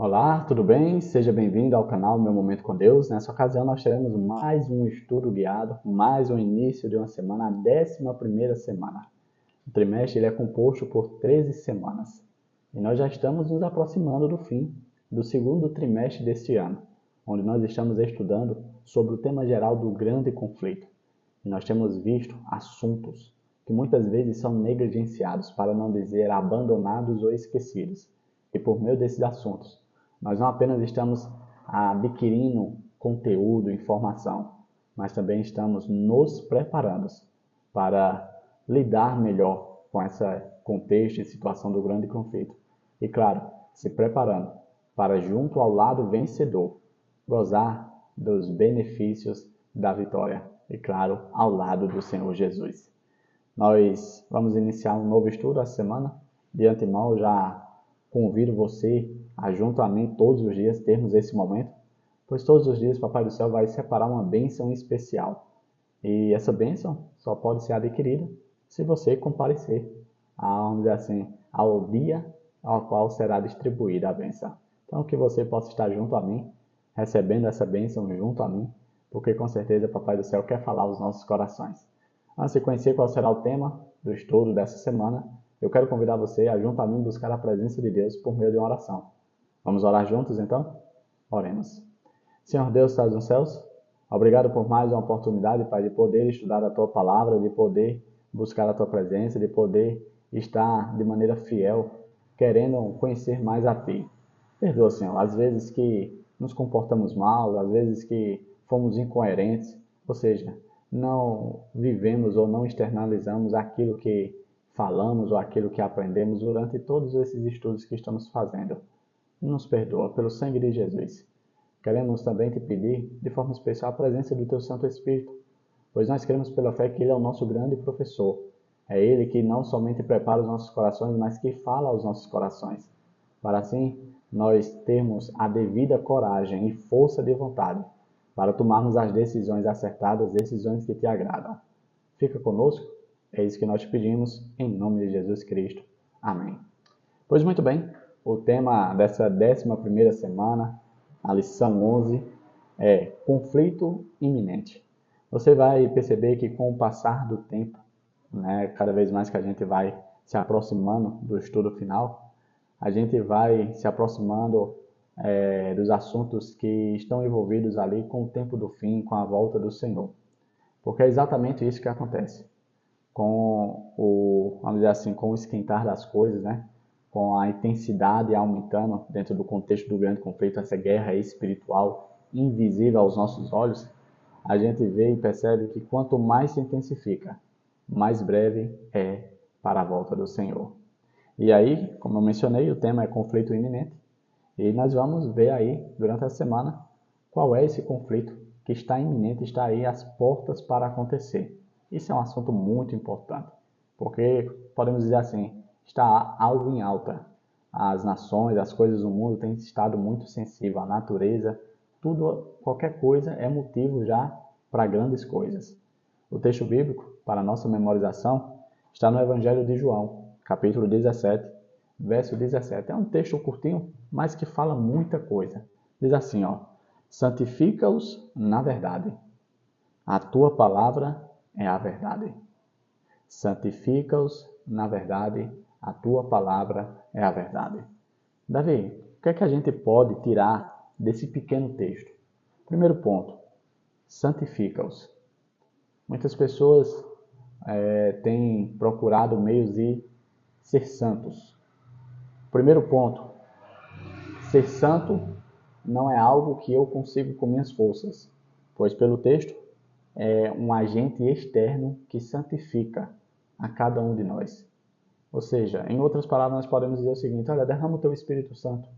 Olá, tudo bem? Seja bem-vindo ao canal Meu Momento com Deus. Nessa ocasião nós teremos mais um estudo guiado, mais um início de uma semana, a 11ª semana. O trimestre ele é composto por 13 semanas. E nós já estamos nos aproximando do fim do segundo trimestre deste ano, onde nós estamos estudando sobre o tema geral do grande conflito. E nós temos visto assuntos que muitas vezes são negligenciados, para não dizer abandonados ou esquecidos. E por meio desses assuntos, nós não apenas estamos adquirindo conteúdo, informação, mas também estamos nos preparando para lidar melhor com esse contexto e situação do grande conflito. E claro, se preparando para, junto ao lado vencedor, gozar dos benefícios da vitória. E claro, ao lado do Senhor Jesus. Nós vamos iniciar um novo estudo essa semana. De antemão, já convido você a, junto a mim, todos os dias, termos esse momento, pois todos os dias o Papai do Céu vai separar uma bênção especial. E essa bênção só pode ser adquirida se você comparecer, vamos dizer assim, ao dia ao qual será distribuída a bênção. Então, que você possa estar junto a mim, recebendo essa bênção junto a mim, porque com certeza o Papai do Céu quer falar aos nossos corações. Antes de conhecer qual será o tema do estudo dessa semana, eu quero convidar você a, junto a mim, buscar a presença de Deus por meio de uma oração. Vamos orar juntos, então? Oremos. Senhor Deus, que estás nos céus, obrigado por mais uma oportunidade, Pai, de poder estudar a Tua Palavra, de poder buscar a Tua presença, de poder estar de maneira fiel, querendo conhecer mais a Ti. Perdoa, Senhor, às vezes que nos comportamos mal, às vezes que fomos incoerentes, ou seja, não vivemos ou não externalizamos aquilo que falamos ou aquilo que aprendemos durante todos esses estudos que estamos fazendo. Nos perdoa pelo sangue de Jesus. Queremos também te pedir, de forma especial, a presença do Teu Santo Espírito, pois nós cremos pela fé que Ele é o nosso grande professor. É Ele que não somente prepara os nossos corações, mas que fala aos nossos corações, para assim nós termos a devida coragem e força de vontade para tomarmos as decisões acertadas, decisões que te agradam. Fica conosco, é isso que nós te pedimos, em nome de Jesus Cristo. Amém. Pois muito bem, o tema dessa 11ª semana, a lição 11, é conflito iminente. Você vai perceber que com o passar do tempo, cada vez mais que a gente vai se aproximando do estudo final, a gente vai se aproximando dos assuntos que estão envolvidos ali com o tempo do fim, com a volta do Senhor. Porque é exatamente isso que acontece. Vamos dizer assim, com o esquentar das coisas, com a intensidade aumentando dentro do contexto do grande conflito, essa guerra espiritual invisível aos nossos olhos, a gente vê e percebe que quanto mais se intensifica, mais breve é para a volta do Senhor. E aí, como eu mencionei, o tema é conflito iminente. E nós vamos ver aí, durante a semana, qual é esse conflito que está iminente, está aí às portas para acontecer. Isso é um assunto muito importante, porque, podemos dizer assim, está algo em alta. As nações, as coisas do mundo têm estado muito sensíveis, a natureza, tudo, qualquer coisa é motivo já para grandes coisas. O texto bíblico, para a nossa memorização, está no Evangelho de João, capítulo 17, verso 17. É um texto curtinho, mas que fala muita coisa. Diz assim, santifica-os na verdade. A tua palavra é a verdade. Santifica-os na verdade. A tua palavra é a verdade. Davi, o que é que a gente pode tirar desse pequeno texto? Primeiro ponto, santifica-os. Muitas pessoas têm procurado meios de ser santos. Primeiro ponto, ser santo não é algo que eu consigo com minhas forças, pois pelo texto é um agente externo que santifica a cada um de nós. Ou seja, em outras palavras, nós podemos dizer o seguinte: olha, derrama o teu Espírito Santo,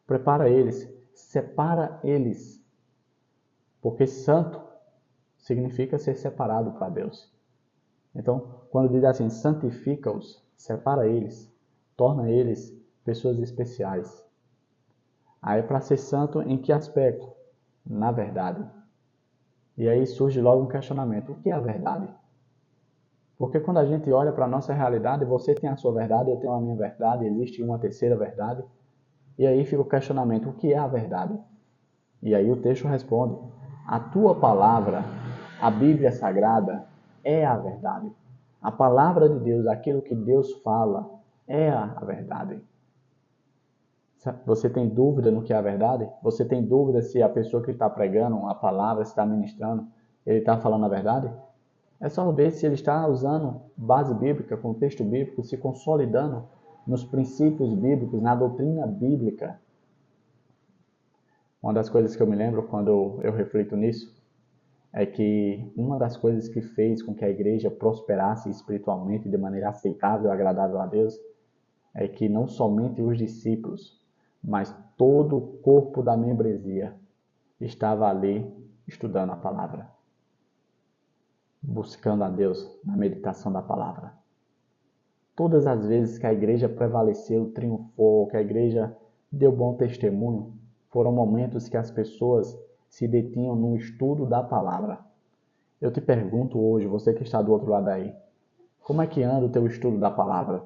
prepara eles, separa eles, porque santo significa ser separado para Deus. Então, quando diz assim, santifica-os, separa eles, torna eles pessoas especiais. Aí, para ser santo, em que aspecto? Na verdade. E aí surge logo um questionamento: o que é a verdade? Porque quando a gente olha para a nossa realidade, você tem a sua verdade, eu tenho a minha verdade, existe uma terceira verdade. E aí fica o questionamento, o que é a verdade? E aí o texto responde, a tua palavra, a Bíblia Sagrada, é a verdade. A palavra de Deus, aquilo que Deus fala, é a verdade. Você tem dúvida no que é a verdade? Você tem dúvida se a pessoa que está pregando a palavra, está ministrando, ele está falando a verdade? É só ver se ele está usando base bíblica, contexto bíblico, se consolidando nos princípios bíblicos, na doutrina bíblica. Uma das coisas que eu me lembro quando eu reflito nisso é que uma das coisas que fez com que a igreja prosperasse espiritualmente de maneira aceitável e agradável a Deus é que não somente os discípulos, mas todo o corpo da membresia estava ali estudando a palavra, buscando a Deus na meditação da palavra. Todas as vezes que a igreja prevaleceu, triunfou, que a igreja deu bom testemunho, foram momentos que as pessoas se detinham no estudo da palavra. Eu te pergunto hoje, você que está do outro lado aí, como é que anda o teu estudo da palavra?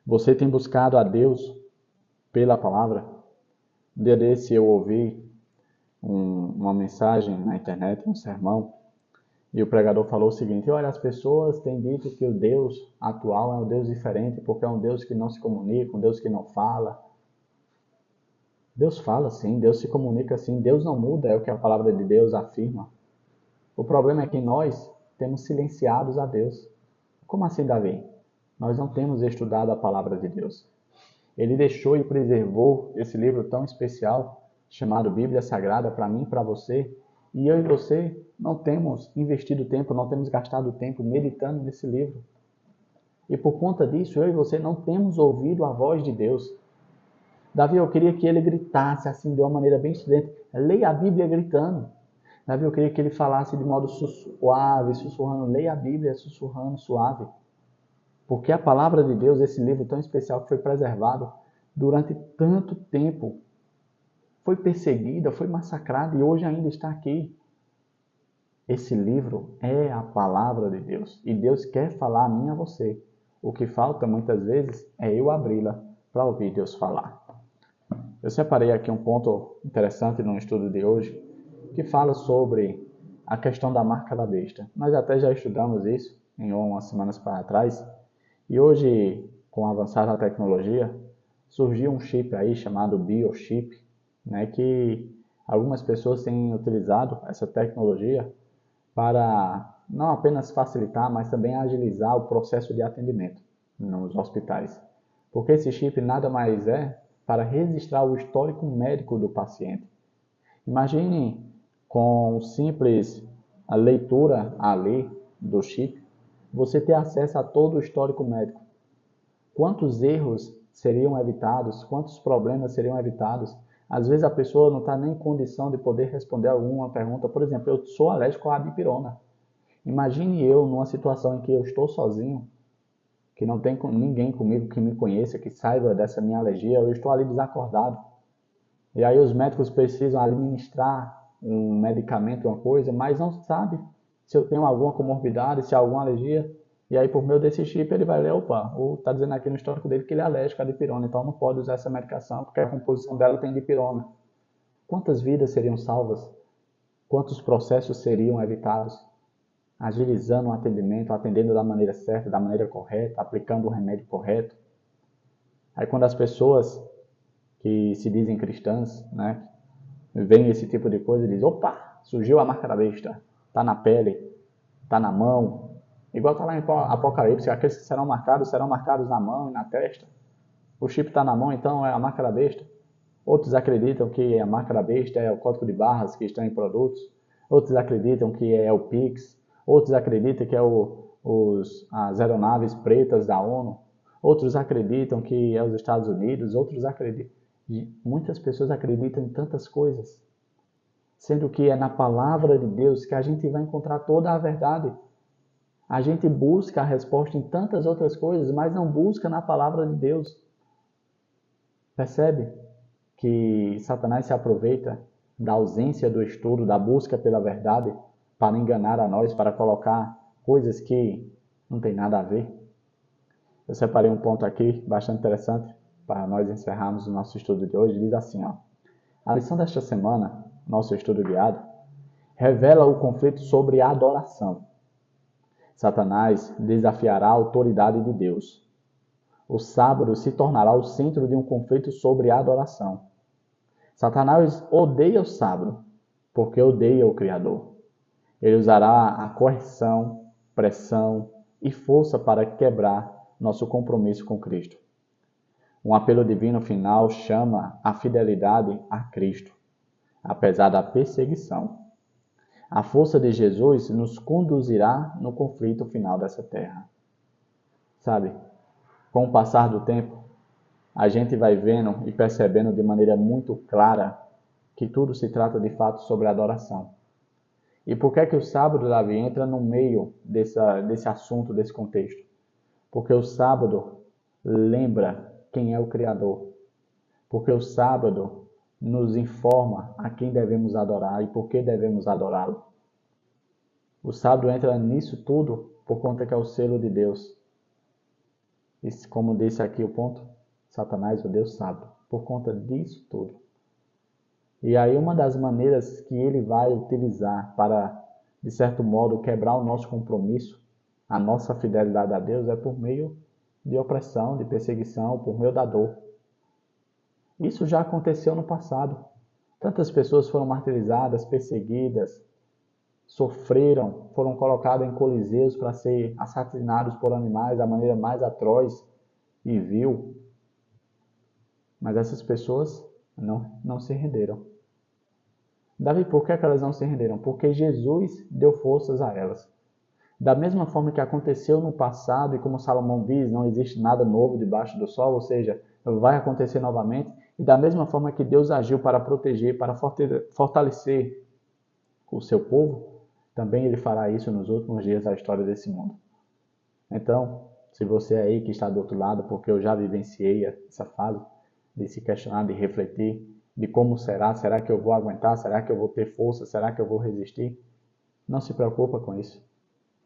Você tem buscado a Deus pela palavra? Um dia desse eu ouvi uma mensagem na internet, um sermão, e o pregador falou o seguinte, olha, as pessoas têm dito que o Deus atual é um Deus diferente, porque é um Deus que não se comunica, um Deus que não fala. Deus fala sim, Deus se comunica sim, Deus não muda, é o que a palavra de Deus afirma. O problema é que nós temos silenciado a Deus. Como assim, Davi? Nós não temos estudado a palavra de Deus. Ele deixou e preservou esse livro tão especial, chamado Bíblia Sagrada, para mim e para você, e eu e você não temos investido tempo, não temos gastado tempo meditando nesse livro. E por conta disso, eu e você não temos ouvido a voz de Deus. Davi, eu queria que ele gritasse assim de uma maneira bem estridente. Leia a Bíblia gritando. Davi, eu queria que ele falasse de modo suave, sussurrando. Leia a Bíblia sussurrando suave. Porque a palavra de Deus, esse livro tão especial que foi preservado durante tanto tempo, foi perseguida, foi massacrada e hoje ainda está aqui. Esse livro é a palavra de Deus e Deus quer falar a mim e a você. O que falta muitas vezes é eu abri-la para ouvir Deus falar. Eu separei aqui um ponto interessante no estudo de hoje que fala sobre a questão da marca da besta. Nós até já estudamos isso em umas semanas para trás e hoje, com o avançar da tecnologia, surgiu um chip aí chamado biochip, né, que algumas pessoas têm utilizado essa tecnologia para não apenas facilitar, mas também agilizar o processo de atendimento nos hospitais. Porque esse chip nada mais é para registrar o histórico médico do paciente. Imagine com simples leitura ali do chip, você ter acesso a todo o histórico médico. Quantos erros seriam evitados? Quantos problemas seriam evitados? Às vezes a pessoa não está nem em condição de poder responder alguma pergunta. Por exemplo, eu sou alérgico à dipirona. Imagine eu numa situação em que eu estou sozinho, que não tem ninguém comigo que me conheça, que saiba dessa minha alergia, eu estou ali desacordado. E aí os médicos precisam administrar um medicamento, uma coisa, mas não sabe se eu tenho alguma comorbidade, se há alguma alergia. E aí por meio desse chip ele vai ler, opa, está dizendo aqui no histórico dele que ele é alérgico à dipirona, então não pode usar essa medicação porque a composição dela tem dipirona. Quantas vidas seriam salvas? Quantos processos seriam evitados? Agilizando o atendimento, atendendo da maneira certa, da maneira correta, aplicando o remédio correto. Aí quando as pessoas que se dizem cristãs, né, veem esse tipo de coisa e dizem, opa, surgiu a marca da besta, está na pele, está na mão. Igual está lá em Apocalipse, aqueles que serão marcados na mão e na testa. O chip está na mão, então é a marca da besta. Outros acreditam que a marca da besta é o código de barras que estão em produtos. Outros acreditam que é o Pix. Outros acreditam que é as aeronaves pretas da ONU. Outros acreditam que é os Estados Unidos. Outros acreditam. Muitas pessoas acreditam em tantas coisas. Sendo que é na palavra de Deus que a gente vai encontrar toda a verdade. A gente busca a resposta em tantas outras coisas, mas não busca na palavra de Deus. Percebe que Satanás se aproveita da ausência do estudo, da busca pela verdade, para enganar a nós, para colocar coisas que não tem nada a ver? Eu separei um ponto aqui bastante interessante para nós encerrarmos o nosso estudo de hoje, diz assim, ó. A lição desta semana, nosso estudo guiado, revela o conflito sobre a adoração. Satanás desafiará a autoridade de Deus. O sábado se tornará o centro de um conflito sobre a adoração. Satanás odeia o sábado, porque odeia o Criador. Ele usará a coerção, pressão e força para quebrar nosso compromisso com Cristo. Um apelo divino final chama a fidelidade a Cristo, apesar da perseguição. A força de Jesus nos conduzirá no conflito final dessa terra. Sabe, com o passar do tempo, a gente vai vendo e percebendo de maneira muito clara que tudo se trata de fato sobre adoração. E por que é que o sábado, Davi, entra no meio desse assunto, desse contexto? Porque o sábado lembra quem é o Criador. Porque o sábado nos informa a quem devemos adorar e por que devemos adorá-lo. O sábado entra nisso tudo por conta que é o selo de Deus. E como disse aqui o ponto, Satanás, o Deus sábado, por conta disso tudo. E aí uma das maneiras que ele vai utilizar para, de certo modo, quebrar o nosso compromisso, a nossa fidelidade a Deus, é por meio de opressão, de perseguição, por meio da dor. Isso já aconteceu no passado. Tantas pessoas foram martirizadas, perseguidas, sofreram, foram colocadas em coliseus para ser assassinados por animais da maneira mais atroz e vil. Mas essas pessoas não se renderam. Davi, por que elas não se renderam? Porque Jesus deu forças a elas. Da mesma forma que aconteceu no passado, e como Salomão diz, não existe nada novo debaixo do sol, ou seja, vai acontecer novamente, e da mesma forma que Deus agiu para proteger, para fortalecer o seu povo, também Ele fará isso nos últimos dias da história desse mundo. Então, se você é aí que está do outro lado, porque eu já vivenciei essa fase de se questionar, de refletir, de como será que eu vou aguentar, será que eu vou ter força, será que eu vou resistir? Não se preocupa com isso.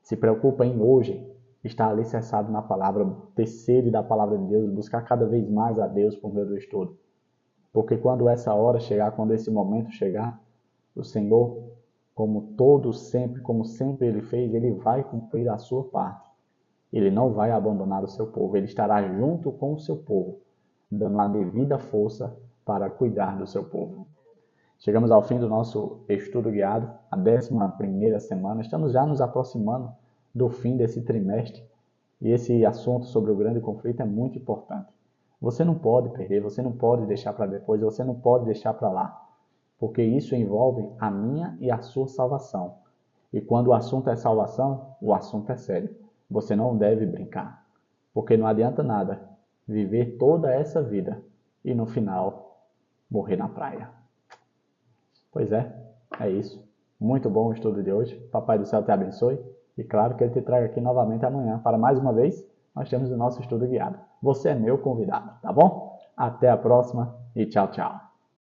Se preocupa em hoje estar alicerçado na palavra, ter sede da palavra de Deus, buscar cada vez mais a Deus por meio do estudo. Porque quando essa hora chegar, quando esse momento chegar, o Senhor, como sempre Ele fez, Ele vai cumprir a sua parte. Ele não vai abandonar o seu povo, Ele estará junto com o seu povo, dando a devida força para cuidar do seu povo. Chegamos ao fim do nosso estudo guiado, a 11ª semana. Estamos já nos aproximando do fim desse trimestre. E esse assunto sobre o grande conflito é muito importante. Você não pode perder, você não pode deixar para depois, você não pode deixar para lá. Porque isso envolve a minha e a sua salvação. E quando o assunto é salvação, o assunto é sério. Você não deve brincar. Porque não adianta nada viver toda essa vida e no final morrer na praia. Pois é isso. Muito bom o estudo de hoje. Papai do céu te abençoe. E claro que Ele te traga aqui novamente amanhã para mais uma vez, nós temos o nosso estudo guiado. Você é meu convidado, tá bom? Até a próxima e tchau, tchau.